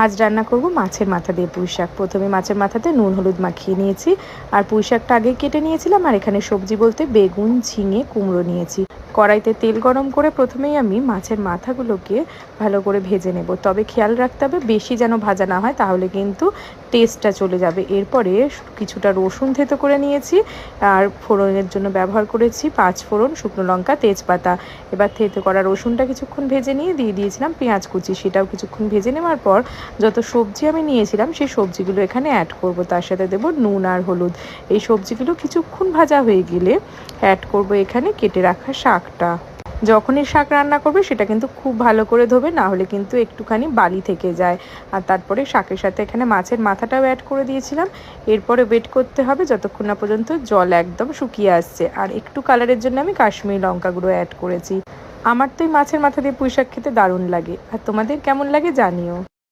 আজ রান্না করব মাছের মাথা দিয়ে পুঁই শাক। প্রথমে মাছের মাথাতে নুন হলুদ মাখিয়ে নিয়েছি, আর পুঁই শাকটা আগে কেটে নিয়েছিলাম। আর এখানে সবজি বলতে বেগুন, ঝিঙে, কুমড়ো নিয়েছি। কড়াইতে তেল গরম করে প্রথমেই আমি মাছের মাথাগুলোকে ভালো করে ভেজে নেব, তবে খেয়াল রাখতে হবে বেশি যেন ভাজা না হয়, তাহলে কিন্তু টেস্টটা চলে যাবে। এরপরে কিছুটা রসুন থেতো করে নিয়েছি, আর ফোড়নের জন্য ব্যবহার করেছি 5 ফোড়ন, শুকনো লঙ্কা, তেজপাতা। এবার থেতো করা রসুনটা কিছুক্ষণ ভেজে নিয়ে দিয়ে দিয়েছিলাম পেঁয়াজ কুচি, সেটাও কিছুক্ষণ ভেজে নেওয়ার পর যত সবজি আমি নিয়েছিলাম সেই সবজিগুলো এখানে অ্যাড করব। তার সাথে দেব নুন আর হলুদ। এই সবজিগুলো কিছুক্ষণ ভাজা হয়ে গেলে অ্যাড করব এখানে কেটে রাখা শাকটা। যখনই শাক রান্না করবে সেটা কিন্তু খুব ভালো করে ধোবে, না হলে কিন্তু একটুখানি বালি থেকে যায়। আর তারপরে শাকের সাথে এখানে মাছের মাথাটাও অ্যাড করে দিয়েছিলাম। এরপরে ওয়েট করতে হবে যতক্ষণ না পর্যন্ত জল একদম শুকিয়ে আসছে। আর একটু কালারের জন্য আমি কাশ্মীরি লঙ্কা গুঁড়ো অ্যাড করেছি। আমার তো এই মাছের মাথা দিয়ে পুঁই শাক খেতে দারুণ লাগে। আর তোমাদের কেমন লাগে জানিও।